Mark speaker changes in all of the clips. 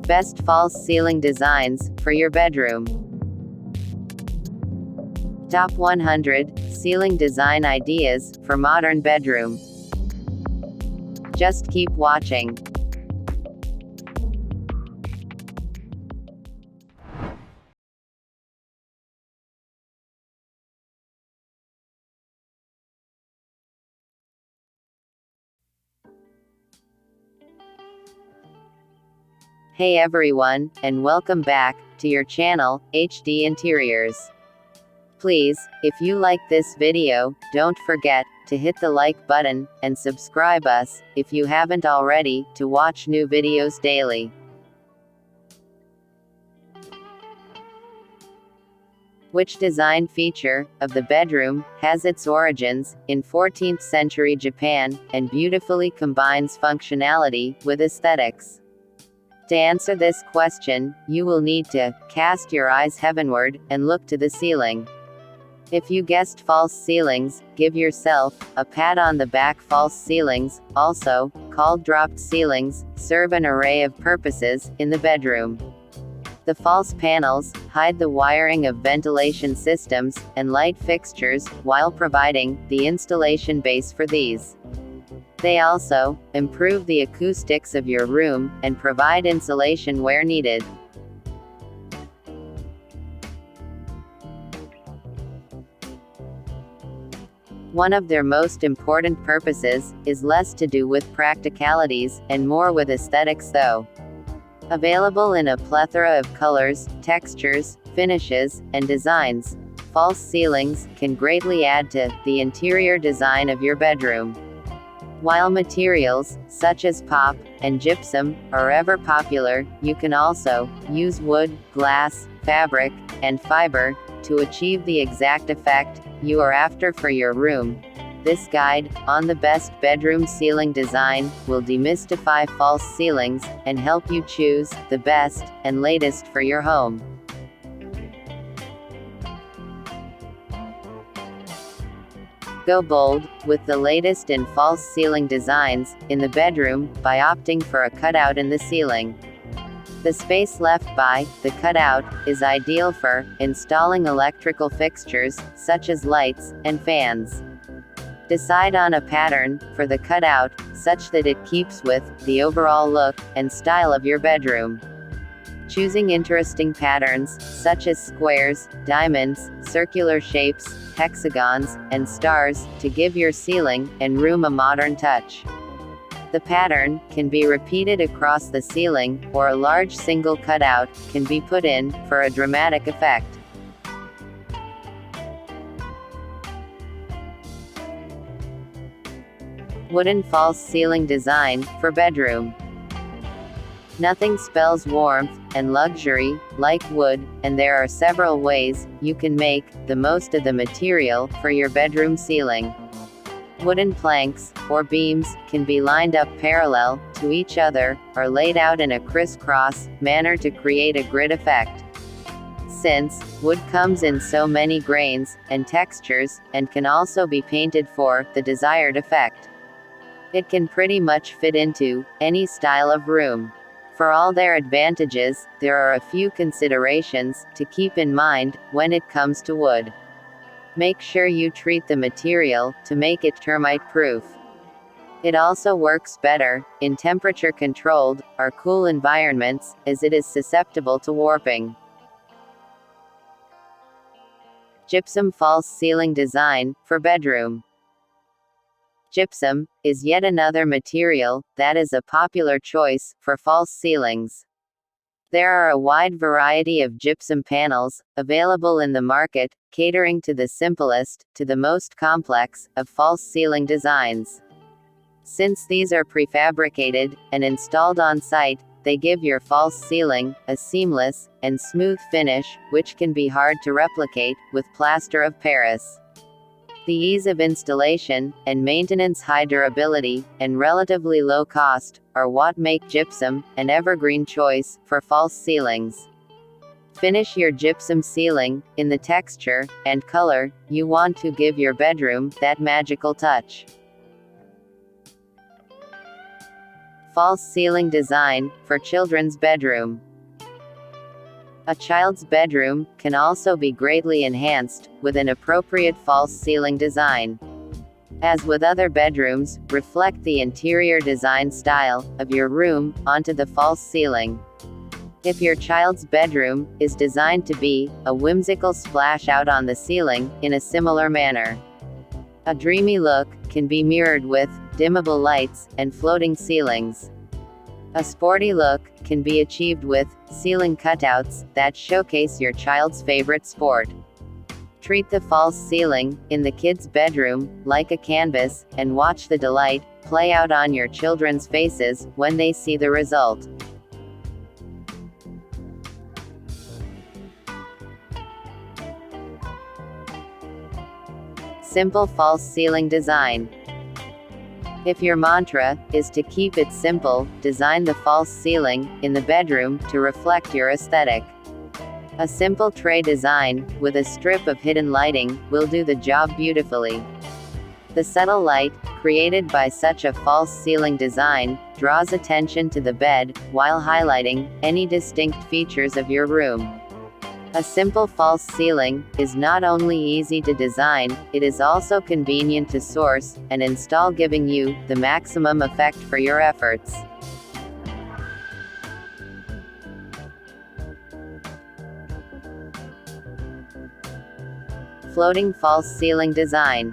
Speaker 1: Best false ceiling designs for your bedroom. Top 100 ceiling design ideas for modern bedroom. Just keep watching. Hey everyone, and welcome back to your channel, HD Interiors. Please, if you like this video, don't forget to hit the like button and subscribe us if you haven't already to watch new videos daily. Which design feature of the bedroom has its origins in 14th century Japan and beautifully combines functionality with aesthetics? To answer this question, you will need to cast your eyes heavenward and look to the ceiling. If you guessed false ceilings, give yourself a pat on the back. False ceilings, also called dropped ceilings, serve an array of purposes in the bedroom. The false panels hide the wiring of ventilation systems and light fixtures while providing the installation base for these. They also improve the acoustics of your room and provide insulation where needed. One of their most important purposes is less to do with practicalities and more with aesthetics though. Available in a plethora of colors, textures, finishes, and designs, false ceilings can greatly add to the interior design of your bedroom. While materials, such as pop and gypsum, are ever popular, you can also use wood, glass, fabric, and fiber to achieve the exact effect you are after for your room. This guide on the best bedroom ceiling design will demystify false ceilings and help you choose the best and latest for your home. Go bold with the latest in false ceiling designs in the bedroom by opting for a cutout in the ceiling. The space left by the cutout is ideal for installing electrical fixtures such as lights and fans. Decide on a pattern for the cutout such that it keeps with the overall look and style of your bedroom. Choosing interesting patterns, such as squares, diamonds, circular shapes, hexagons, and stars, to give your ceiling and room a modern touch. The pattern can be repeated across the ceiling, or a large single cutout can be put in for a dramatic effect. Wooden false ceiling design for bedroom. Nothing spells warmth and luxury like wood, and there are several ways you can make the most of the material for your bedroom ceiling. Wooden planks or beams can be lined up parallel to each other or laid out in a crisscross manner to create a grid effect. Since wood comes in so many grains and textures and can also be painted for the desired effect, it can pretty much fit into any style of room. For all their advantages, there are a few considerations to keep in mind when it comes to wood. Make sure you treat the material to make it termite-proof. It also works better in temperature-controlled or cool environments, as it is susceptible to warping. Gypsum false ceiling design for bedroom. Gypsum is yet another material that is a popular choice for false ceilings. There are a wide variety of gypsum panels available in the market, catering to the simplest to the most complex of false ceiling designs. Since these are prefabricated and installed on site, they give your false ceiling a seamless and smooth finish, which can be hard to replicate with plaster of Paris. The ease of installation and maintenance, high durability, and relatively low cost are what make gypsum an evergreen choice for false ceilings. Finish your gypsum ceiling in the texture and color you want to give your bedroom that magical touch. False ceiling design for children's bedroom. A child's bedroom can also be greatly enhanced with an appropriate false ceiling design. As with other bedrooms, reflect the interior design style of your room onto the false ceiling. If your child's bedroom is designed to be a whimsical splash out on the ceiling in a similar manner, a dreamy look can be mirrored with dimmable lights and floating ceilings. A sporty look can be achieved with ceiling cutouts that showcase your child's favorite sport. Treat the false ceiling in the kids' bedroom like a canvas, and watch the delight play out on your children's faces when they see the result. Simple false ceiling design. If your mantra is to keep it simple, design the false ceiling in the bedroom to reflect your aesthetic. A simple tray design with a strip of hidden lighting will do the job beautifully. The subtle light created by such a false ceiling design draws attention to the bed while highlighting any distinct features of your room. A simple false ceiling is not only easy to design, it is also convenient to source and install, giving you the maximum effect for your efforts. Floating false ceiling design.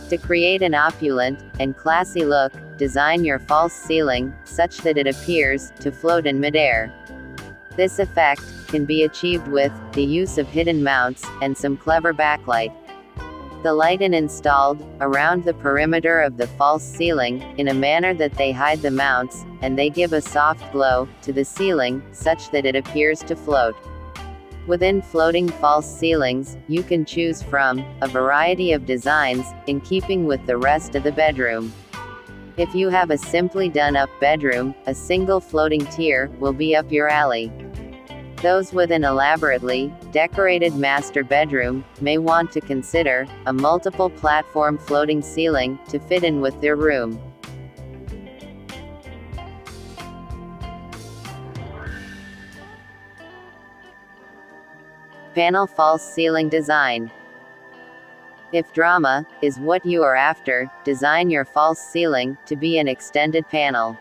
Speaker 1: To create an opulent and classy look, design your false ceiling such that it appears to float in midair. This effect can be achieved with the use of hidden mounts and some clever backlight. The light is installed around the perimeter of the false ceiling in a manner that they hide the mounts, and they give a soft glow to the ceiling such that it appears to float. Within floating false ceilings, you can choose from a variety of designs in keeping with the rest of the bedroom. If you have a simply done-up bedroom, a single floating tier will be up your alley. Those with an elaborately decorated master bedroom may want to consider a multiple platform floating ceiling to fit in with their room. Panel false ceiling design. If drama is what you are after, design your false ceiling to be an extended panel.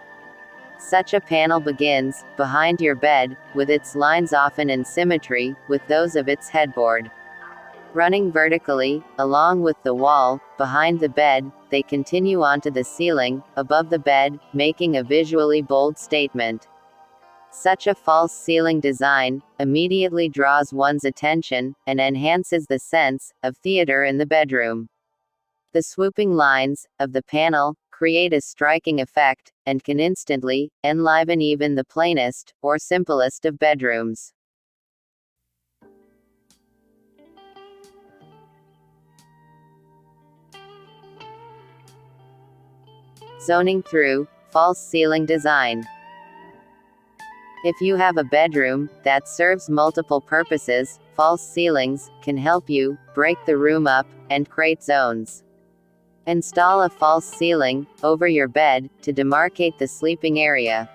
Speaker 1: Such a panel begins behind your bed, with its lines often in symmetry with those of its headboard. Running vertically along with the wall behind the bed, they continue onto the ceiling above the bed, making a visually bold statement. Such a false ceiling design immediately draws one's attention and enhances the sense of theater in the bedroom. The swooping lines of the panel create a striking effect, and can instantly enliven even the plainest or simplest of bedrooms. Zoning through false ceiling design. If you have a bedroom that serves multiple purposes, false ceilings can help you break the room up and create zones. Install a false ceiling over your bed to demarcate the sleeping area.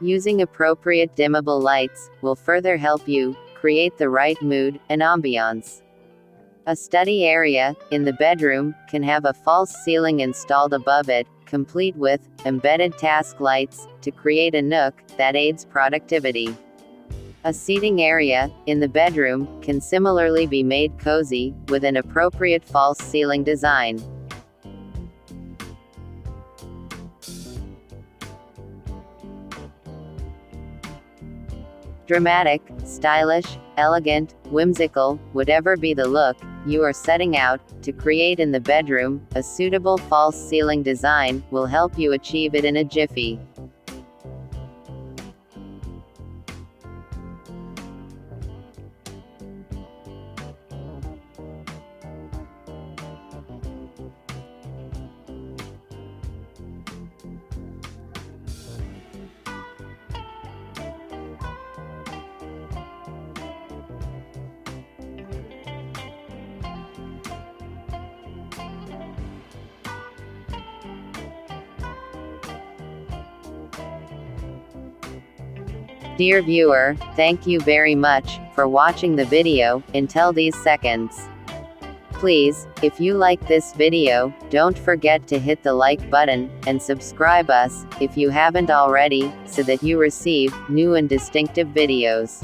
Speaker 1: Using appropriate dimmable lights will further help you create the right mood and ambiance. A study area in the bedroom can have a false ceiling installed above it, complete with embedded task lights to create a nook that aids productivity. A seating area in the bedroom can similarly be made cozy with an appropriate false ceiling design. Dramatic, stylish, elegant, whimsical, whatever be the look you are setting out to create in the bedroom, a suitable false ceiling design will help you achieve it in a jiffy. Dear viewer, thank you very much for watching the video until these seconds. Please, if you like this video, don't forget to hit the like button, and subscribe us, if you haven't already, so that you receive new and distinctive videos.